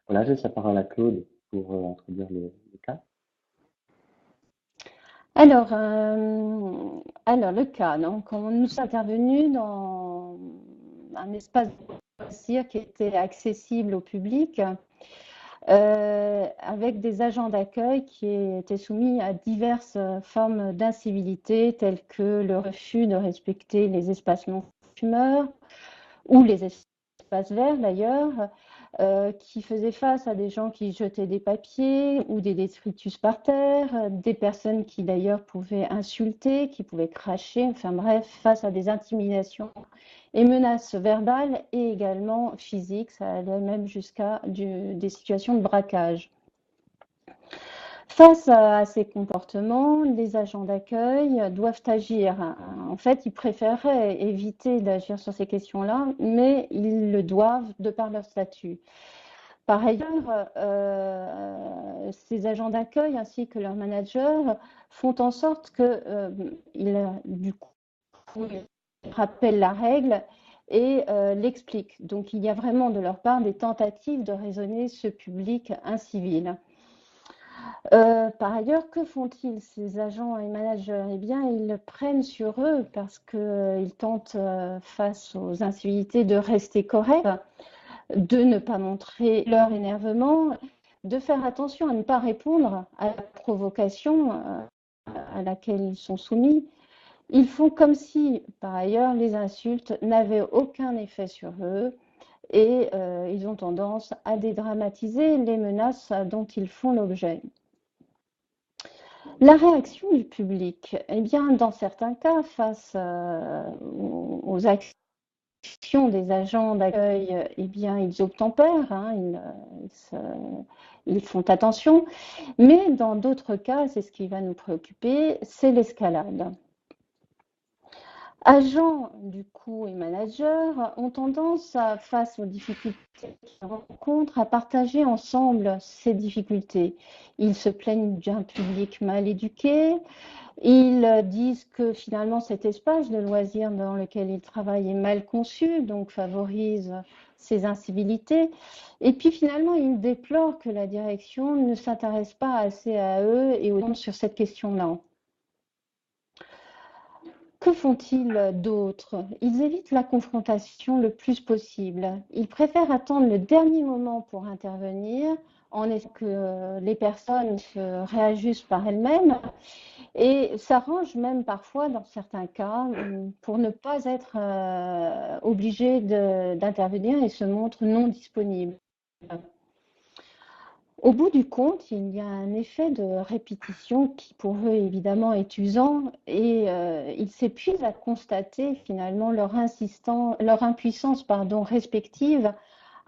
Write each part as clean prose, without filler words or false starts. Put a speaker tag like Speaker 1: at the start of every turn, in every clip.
Speaker 1: Voilà, je laisse la parole à Claude pour introduire le cas.
Speaker 2: Alors, le cas, donc, nous sommes intervenus dans un espace de loisirs qui était accessible au public, avec des agents d'accueil qui étaient soumis à diverses formes d'incivilité, telles que le refus de respecter les espaces non fumeurs ou les espaces verts d'ailleurs, qui faisaient face à des gens qui jetaient des papiers ou des détritus par terre, des personnes qui d'ailleurs pouvaient insulter, qui pouvaient cracher, enfin bref, face à des intimidations et menaces verbales et également physiques, ça allait même jusqu'à des situations de braquage. Face à ces comportements, les agents d'accueil doivent agir. En fait, ils préféreraient éviter d'agir sur ces questions-là, mais ils le doivent de par leur statut. Par ailleurs, ces agents d'accueil ainsi que leurs managers font en sorte du coup, ils rappellent la règle et l'expliquent. Donc, il y a vraiment de leur part des tentatives de raisonner ce public incivil. Par ailleurs, que font-ils, ces agents et managers? Eh bien, ils le prennent sur eux parce qu'ils tentent, face aux incivilités, de rester corrects, de ne pas montrer leur énervement, de faire attention à ne pas répondre à la provocation à laquelle ils sont soumis. Ils font comme si, par ailleurs, les insultes n'avaient aucun effet sur eux et ils ont tendance à dédramatiser les menaces dont ils font l'objet. La réaction du public, eh bien, dans certains cas, face aux actions des agents d'accueil, eh bien, ils obtempèrent, hein, ils font attention. Mais dans d'autres cas, c'est ce qui va nous préoccuper, c'est l'escalade. Agents du coup et managers ont tendance, face aux difficultés qu'ils rencontrent, à partager ensemble ces difficultés. Ils se plaignent d'un public mal éduqué, ils disent que finalement cet espace de loisirs dans lequel ils travaillent est mal conçu, donc favorise ces incivilités. Et puis finalement, ils déplorent que la direction ne s'intéresse pas assez à eux et aux gens sur cette question-là. Que font-ils d'autre? Ils évitent la confrontation le plus possible. Ils préfèrent attendre le dernier moment pour intervenir en espérant que les personnes se réajustent par elles-mêmes et s'arrangent même parfois, dans certains cas, pour ne pas être obligés d'intervenir et se montrent non disponibles. Au bout du compte, il y a un effet de répétition qui pour eux évidemment est usant et ils s'épuisent à constater finalement leur impuissance respective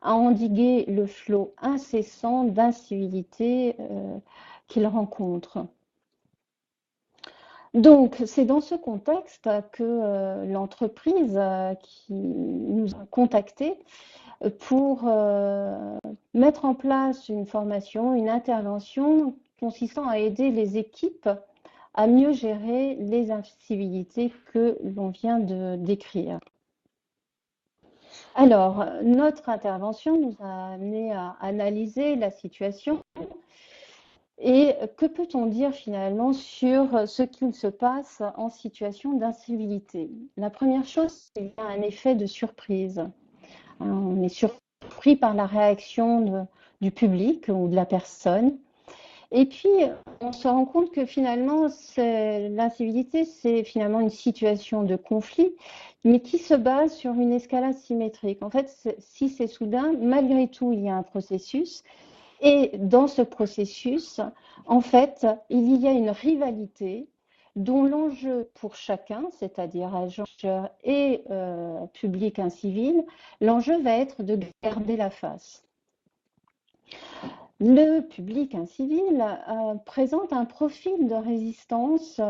Speaker 2: à endiguer le flot incessant d'incivilité qu'ils rencontrent. Donc, c'est dans ce contexte que l'entreprise qui nous a contactés pour mettre en place une formation, une intervention consistant à aider les équipes à mieux gérer les incivilités que l'on vient de décrire. Alors, notre intervention nous a amené à analyser la situation. Et que peut-on dire finalement sur ce qu'il se passe en situation d'incivilité? La première chose, c'est qu'il y a un effet de surprise. On est surpris par la réaction du public ou de la personne. Et puis, on se rend compte que finalement, l'incivilité, c'est finalement une situation de conflit, mais qui se base sur une escalade symétrique. En fait, si c'est soudain, malgré tout, il y a un processus. Et dans ce processus, en fait, il y a une rivalité dont l'enjeu pour chacun, c'est-à-dire agent et public incivil, l'enjeu va être de garder la face. Le public incivil présente un profil de résistance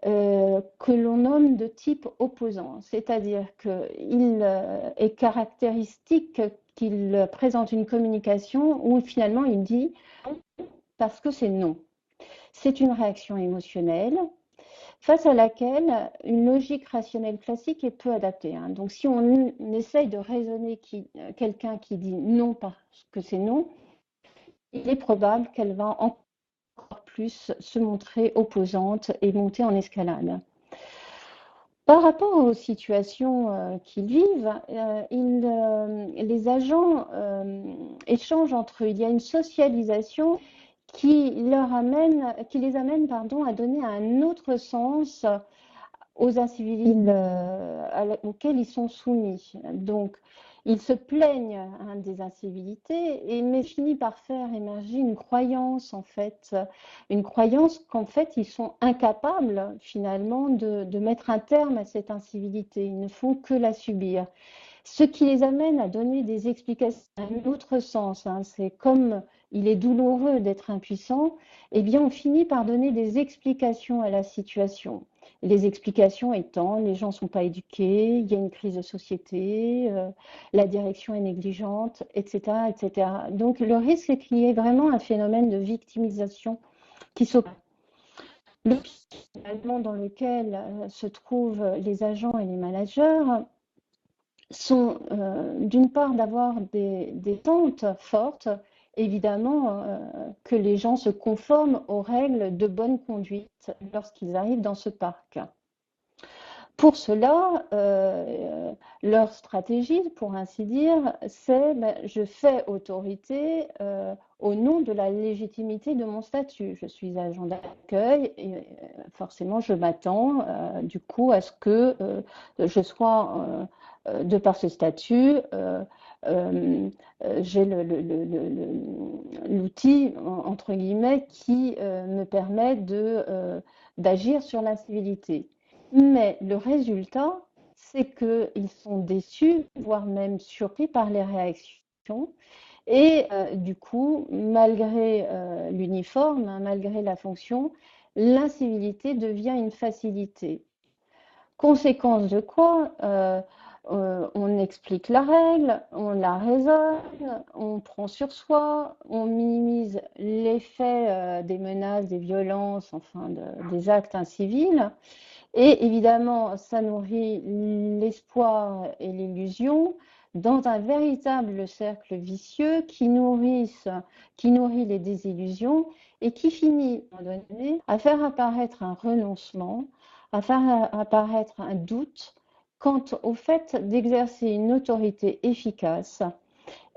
Speaker 2: que l'on nomme de type opposant, c'est-à-dire qu'il est caractéristique qu'il présente une communication où finalement il dit parce que c'est non. C'est une réaction émotionnelle, face à laquelle une logique rationnelle classique est peu adaptée, hein. Donc si on essaye de raisonner quelqu'un qui dit non parce que c'est non, il est probable qu'elle va encore plus se montrer opposante et monter en escalade. Par rapport aux situations qu'ils vivent, les agents échangent entre eux. Il y a une socialisation qui les amène pardon, à donner un autre sens aux incivils auxquels ils sont soumis. Donc, ils se plaignent des incivilités, mais finissent par faire émerger une croyance, en fait, qu'en fait, ils sont incapables, finalement, de mettre un terme à cette incivilité. Ils ne font que la subir. Ce qui les amène à donner des explications, un autre sens, hein. C'est comme il est douloureux d'être impuissant, eh bien on finit par donner des explications à la situation. Les explications étant, les gens ne sont pas éduqués, il y a une crise de société, la direction est négligente, etc., etc. Donc le risque est qu'il y ait vraiment un phénomène de victimisation qui s'opère. Le climat dans lequel se trouvent les agents et les managers sont d'une part d'avoir des attentes fortes, évidemment que les gens se conforment aux règles de bonne conduite lorsqu'ils arrivent dans ce parc. Pour cela, leur stratégie, pour ainsi dire, c'est je fais autorité au nom de la légitimité de mon statut. Je suis agent d'accueil et forcément je m'attends du coup à ce que je sois, de par ce statut, j'ai l'outil, entre guillemets, qui me permet d'agir sur l'incivilité. Mais le résultat, c'est qu'ils sont déçus, voire même surpris par les réactions. Et du coup, malgré l'uniforme, hein, malgré la fonction, l'incivilité devient une facilité. Conséquence de quoi on explique la règle, on la raisonne, on prend sur soi, on minimise l'effet des menaces, des violences, enfin des actes incivils. Et évidemment, ça nourrit l'espoir et l'illusion dans un véritable cercle vicieux qui nourrit les désillusions et qui finit, à un moment donné, à faire apparaître un renoncement, à faire apparaître un doute quant au fait d'exercer une autorité efficace.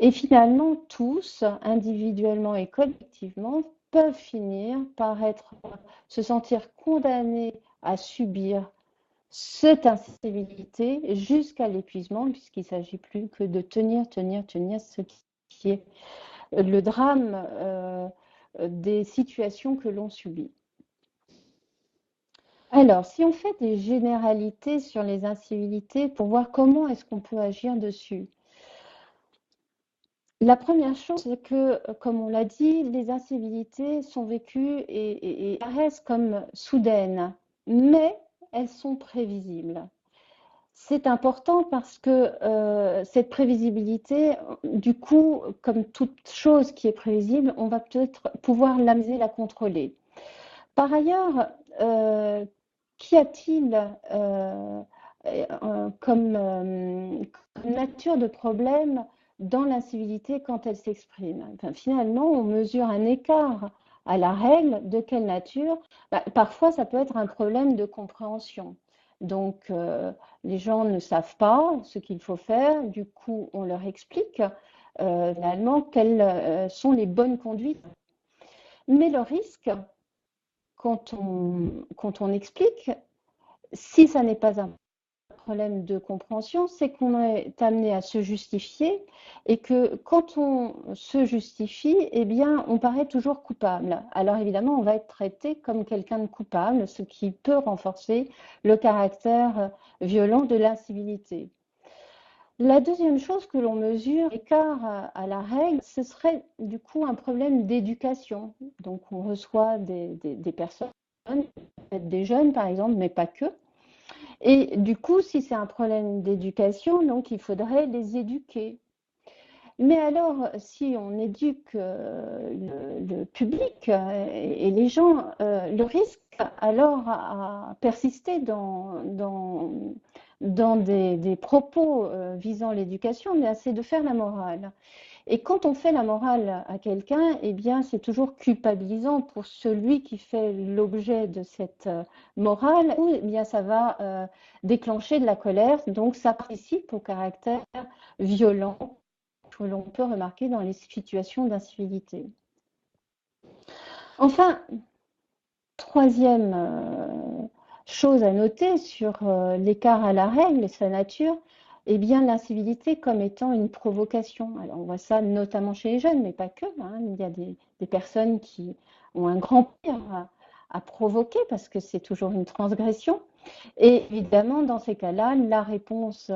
Speaker 2: Et finalement, tous, individuellement et collectivement, peuvent finir par se sentir condamnés à subir cette incivilité jusqu'à l'épuisement, puisqu'il ne s'agit plus que de tenir, ce qui est le drame des situations que l'on subit. Alors, si on fait des généralités sur les incivilités pour voir comment est-ce qu'on peut agir dessus. La première chose, c'est que, comme on l'a dit, les incivilités sont vécues et paraissent comme soudaines, mais elles sont prévisibles. C'est important parce que cette prévisibilité, du coup, comme toute chose qui est prévisible, on va peut-être pouvoir l'amener, la contrôler. Par ailleurs, qu'y a-t-il comme nature de problème dans l'incivilité quand elle s'exprime? Enfin, finalement, on mesure un écart à la règle. De quelle nature? Parfois, ça peut être un problème de compréhension. Donc, les gens ne savent pas ce qu'il faut faire. Du coup, on leur explique finalement quelles sont les bonnes conduites. Mais le risque, quand on explique, si ça n'est pas un problème de compréhension, c'est qu'on est amené à se justifier et que quand on se justifie, eh bien, on paraît toujours coupable. Alors évidemment, on va être traité comme quelqu'un de coupable, ce qui peut renforcer le caractère violent de l'incivilité. La deuxième chose que l'on mesure, écart à la règle, ce serait du coup un problème d'éducation. Donc on reçoit des personnes, peut-être des jeunes par exemple, mais pas que. Et du coup, si c'est un problème d'éducation, donc il faudrait les éduquer. Mais alors, si on éduque le public et les gens, le risque, alors à persister dans des propos visant l'éducation, c'est de faire la morale. Et quand on fait la morale à quelqu'un, eh bien, c'est toujours culpabilisant pour celui qui fait l'objet de cette morale, ou eh bien, ça va déclencher de la colère, donc ça participe au caractère violent que l'on peut remarquer dans les situations d'incivilité. Enfin, troisième chose à noter sur l'écart à la règle et sa nature, eh bien l'incivilité comme étant une provocation. Alors on voit ça notamment chez les jeunes, mais pas que. Il y a des personnes qui ont un grand plaisir à provoquer parce que c'est toujours une transgression. Et évidemment, dans ces cas-là, la réponse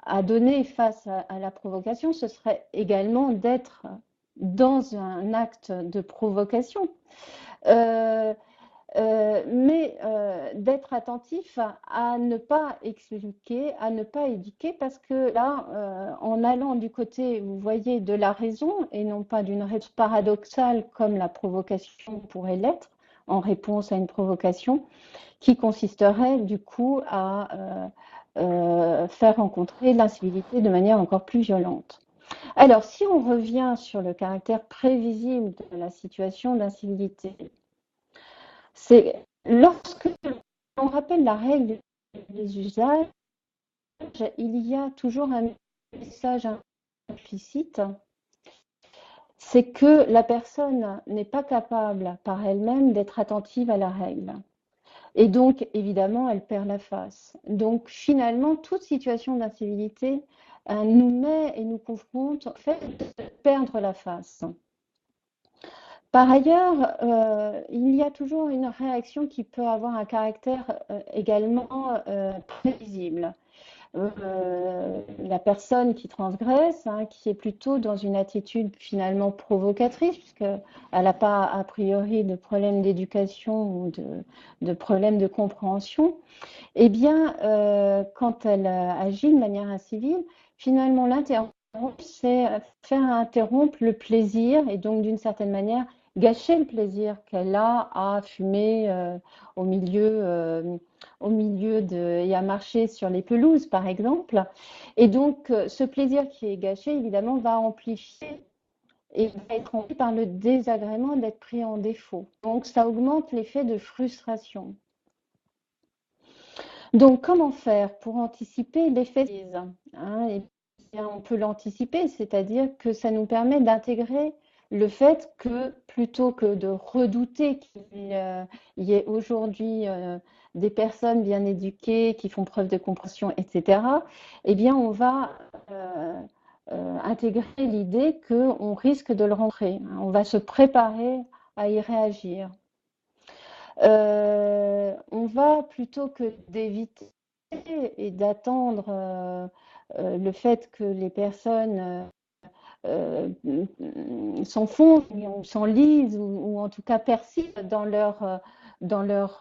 Speaker 2: à donner face à la provocation, ce serait également d'être dans un acte de provocation. Mais d'être attentif à ne pas expliquer, à ne pas éduquer, parce que là, en allant du côté, vous voyez, de la raison et non pas d'une réponse paradoxale comme la provocation pourrait l'être, en réponse à une provocation, qui consisterait du coup à faire rencontrer l'incivilité de manière encore plus violente. Alors, si on revient sur le caractère prévisible de la situation d'incivilité, c'est lorsque l'on rappelle la règle des usages, il y a toujours un message implicite, c'est que la personne n'est pas capable par elle-même d'être attentive à la règle. Et donc, évidemment, elle perd la face. Donc, finalement, toute situation d'incivilité nous met et nous confronte au fait de perdre la face. Par ailleurs, il y a toujours une réaction qui peut avoir un caractère également prévisible. La personne qui transgresse, qui est plutôt dans une attitude finalement provocatrice, puisqu'elle n'a pas a priori de problème d'éducation ou de problème de compréhension, eh bien, quand elle agit de manière incivile, finalement l'interrompre, c'est faire interrompre le plaisir et donc d'une certaine manière gâcher le plaisir qu'elle a à fumer au milieu et à marcher sur les pelouses, par exemple. Et donc, ce plaisir qui est gâché, évidemment, va amplifier et va être rempli par le désagrément d'être pris en défaut. Donc, ça augmente l'effet de frustration. Donc, comment faire pour anticiper l'effet de crise, eh bien, on peut l'anticiper, c'est-à-dire que ça nous permet d'intégrer le fait que plutôt que de redouter qu'il y ait aujourd'hui des personnes bien éduquées qui font preuve de compréhension, etc., eh bien, on va intégrer l'idée qu'on risque de le rentrer. On va se préparer à y réagir. On va plutôt que d'éviter et d'attendre le fait que les personnes s'enfoncent ou s'enlisent ou en tout cas persistent dans leur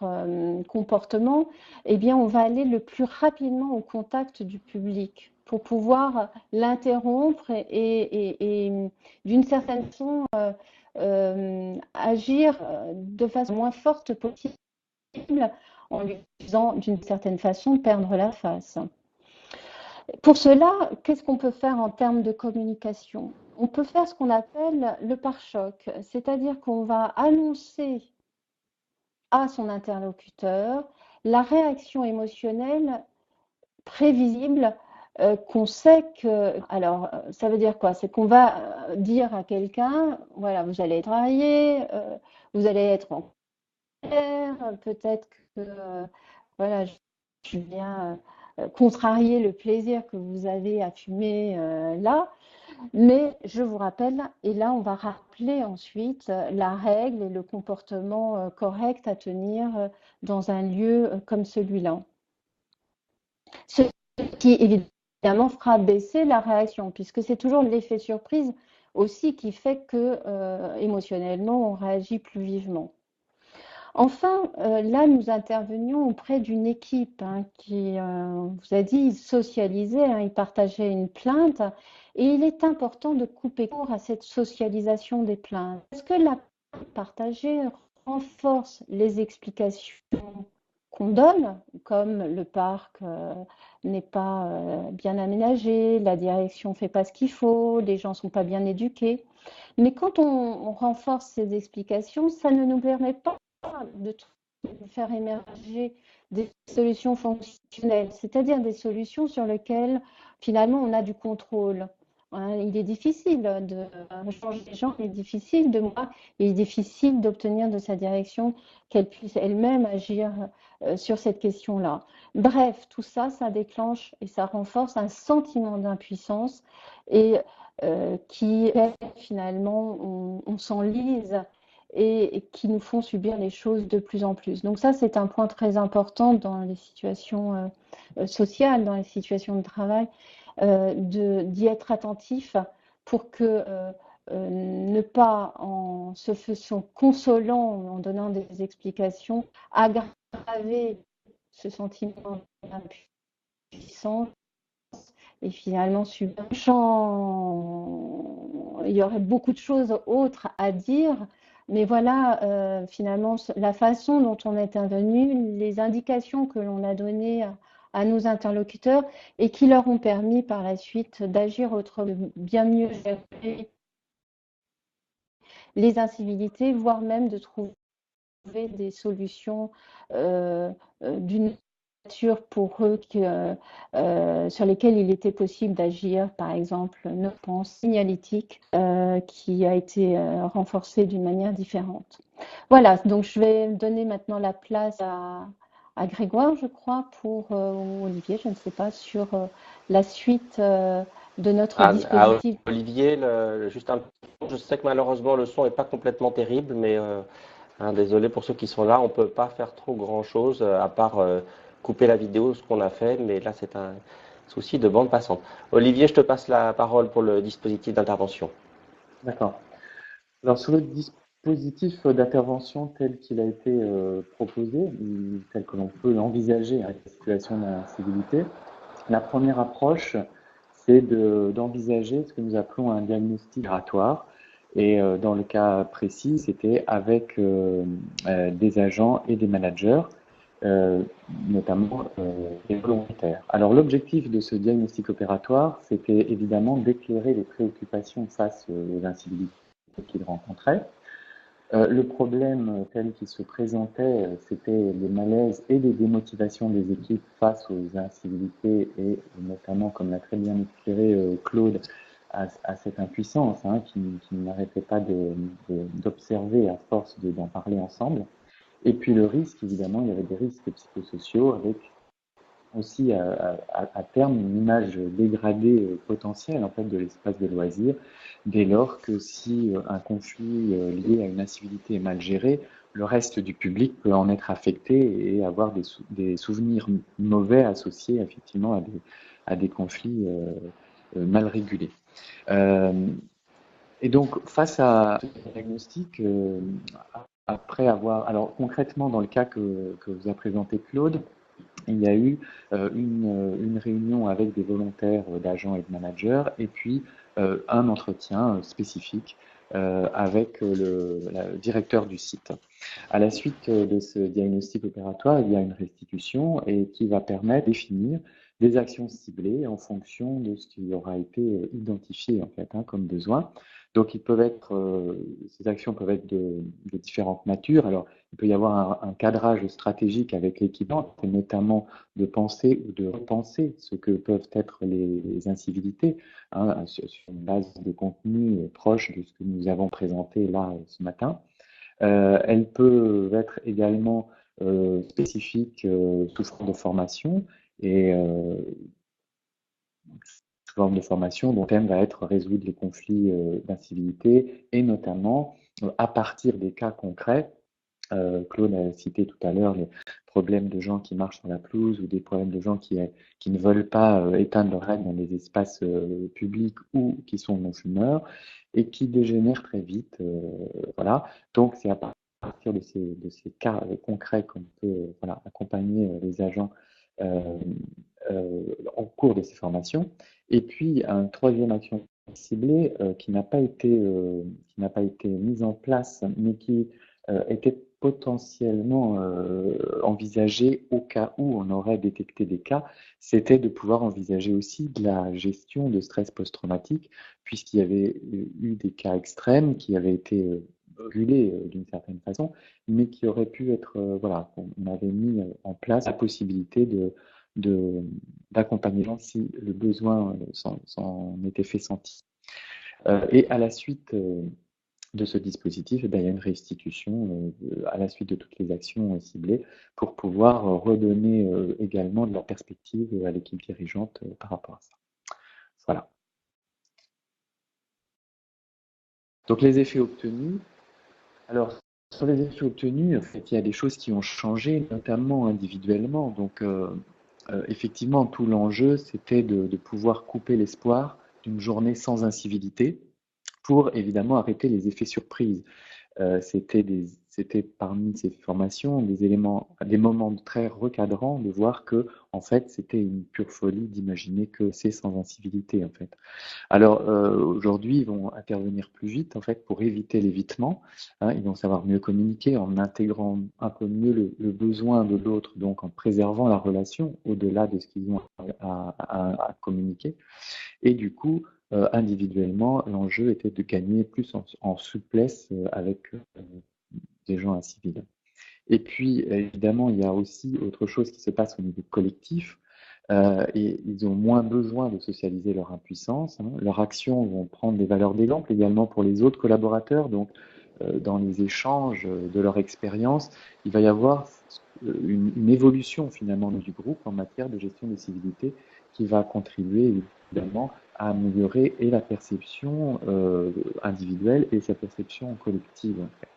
Speaker 2: comportement, eh bien on va aller le plus rapidement au contact du public pour pouvoir l'interrompre et d'une certaine façon agir de façon moins forte possible en lui faisant d'une certaine façon perdre la face. Pour cela, qu'est-ce qu'on peut faire en termes de communication? On peut faire ce qu'on appelle le pare-choc, c'est-à-dire qu'on va annoncer à son interlocuteur la réaction émotionnelle prévisible qu'on sait que... Alors, ça veut dire quoi? C'est qu'on va dire à quelqu'un, voilà, vous allez travailler, vous allez être en colère, peut-être que, voilà, je viens contrarier le plaisir que vous avez à fumer là, mais je vous rappelle, et là on va rappeler ensuite la règle et le comportement correct à tenir dans un lieu comme celui-là. Ce qui évidemment fera baisser la réaction, puisque c'est toujours l'effet surprise aussi qui fait que émotionnellement on réagit plus vivement. Enfin, là, nous intervenions auprès d'une équipe qui vous a dit, socialisait, il partageait une plainte, et il est important de couper court à cette socialisation des plaintes. Est-ce que la plainte partagée renforce les explications qu'on donne, comme le parc n'est pas bien aménagé, la direction ne fait pas ce qu'il faut, les gens ne sont pas bien éduqués. Mais quand on renforce ces explications, ça ne nous permet pas de faire émerger des solutions fonctionnelles, c'est-à-dire des solutions sur lesquelles finalement on a du contrôle. Il est difficile de changer les gens, il est difficile de moi, il est difficile d'obtenir de sa direction qu'elle puisse elle-même agir sur cette question-là. Bref, tout ça, ça déclenche et ça renforce un sentiment d'impuissance et qui finalement on s'enlise et qui nous font subir les choses de plus en plus. Donc ça, c'est un point très important dans les situations sociales, dans les situations de travail, d'y être attentif pour que ne pas, en se faisant consolant, en donnant des explications, aggraver ce sentiment d'impuissance et finalement subir. Il y aurait beaucoup de choses autres à dire, mais voilà, finalement, la façon dont on est intervenu, les indications que l'on a données à nos interlocuteurs et qui leur ont permis par la suite d'agir autrement, bien mieux gérer les incivilités, voire même de trouver des solutions d'une nature pour eux sur lesquelles il était possible d'agir, par exemple notre pense signalétique qui a été renforcée d'une manière différente. Voilà, donc je vais donner maintenant la place à Grégoire, je crois, ou Olivier, je ne sais pas, sur la suite de notre dispositif.
Speaker 3: Olivier, juste un petit mot. Je sais que malheureusement le son n'est pas complètement terrible, mais désolé pour ceux qui sont là, on ne peut pas faire trop grand-chose à part couper la vidéo, ce qu'on a fait, mais là c'est un souci de bande passante. Olivier, je te passe la parole pour le dispositif d'intervention.
Speaker 1: D'accord. Alors, sur le dispositif d'intervention tel qu'il a été proposé, ou tel que l'on peut l'envisager avec la situation d'incivilité, la première approche, c'est d'envisager ce que nous appelons un diagnostic opératoire. Et dans le cas précis, c'était avec des agents et des managers, notamment des volontaires. Alors l'objectif de ce diagnostic opératoire, c'était évidemment d'éclairer les préoccupations face aux incivilités qu'ils rencontraient. Le problème tel qu'il se présentait, c'était les malaises et les démotivations des équipes face aux incivilités et notamment, comme l'a très bien éclairé Claude, à cette impuissance qui n'arrêtait pas d'observer à force d'en parler ensemble. Et puis le risque, évidemment, il y avait des risques psychosociaux avec aussi à terme une image dégradée potentielle en fait de l'espace de loisirs, dès lors que si un conflit lié à une incivilité est mal géré, le reste du public peut en être affecté et avoir des souvenirs mauvais associés effectivement à des conflits mal régulés. Et donc face à ce diagnostic, après avoir, alors concrètement dans le cas que vous a présenté Claude, il y a eu une réunion avec des volontaires d'agents et de managers et puis un entretien spécifique avec le directeur du site. À la suite de ce diagnostic opératoire, il y a une restitution et qui va permettre de définir des actions ciblées en fonction de ce qui aura été identifié en fait comme besoin. Donc ils peuvent être, ces actions peuvent être de différentes natures. Alors il peut y avoir un cadrage stratégique avec l'équipement, et notamment de penser ou de repenser ce que peuvent être les incivilités sur une base de contenu proche de ce que nous avons présenté là ce matin. Elles peuvent être également spécifiques sous forme de formation et sous forme de formation dont le thème va être résoudre les conflits d'incivilité et notamment à partir des cas concrets. Claude a cité tout à l'heure les problèmes de gens qui marchent sur la pelouse ou des problèmes de gens qui ne veulent pas éteindre leur règle dans des espaces publics ou qui sont non-fumeurs et qui dégénèrent très vite. Voilà. Donc c'est à partir de ces cas concrets qu'on peut accompagner les agents en cours de ces formations. Et puis, une troisième action ciblée qui n'a pas été mise en place, mais qui était potentiellement envisager au cas où on aurait détecté des cas, c'était de pouvoir envisager aussi de la gestion de stress post-traumatique, puisqu'il y avait eu des cas extrêmes qui avaient été régulés d'une certaine façon, mais qui auraient pu être, voilà, on avait mis en place la possibilité d'accompagnement si le besoin s'en était fait sentir. Et à la suite de ce dispositif, il y a une restitution à la suite de toutes les actions ciblées pour pouvoir redonner également de la perspective à l'équipe dirigeante par rapport à ça. Voilà. Donc les effets obtenus. Alors, sur les effets obtenus, en fait, il y a des choses qui ont changé, notamment individuellement. Donc, effectivement, tout l'enjeu, c'était de pouvoir couper l'espoir d'une journée sans incivilité pour évidemment arrêter les effets surprises. C'était parmi ces formations des moments très recadrants de voir que en fait c'était une pure folie d'imaginer que c'est sans incivilité en fait. Alors aujourd'hui ils vont intervenir plus vite en fait pour éviter l'évitement. Ils vont savoir mieux communiquer en intégrant un peu mieux le besoin de l'autre, donc en préservant la relation au-delà de ce qu'ils ont à communiquer. Et du coup, individuellement, l'enjeu était de gagner plus en souplesse avec des gens incivils. Et puis, évidemment, il y a aussi autre chose qui se passe au niveau collectif. Et ils ont moins besoin de socialiser leur impuissance. Leurs actions vont prendre des valeurs d'exemple également pour les autres collaborateurs. Donc, dans les échanges de leur expérience, il va y avoir une évolution finalement du groupe en matière de gestion des civilités qui va contribuer évidemment à améliorer et la perception individuelle et sa perception collective. En fait.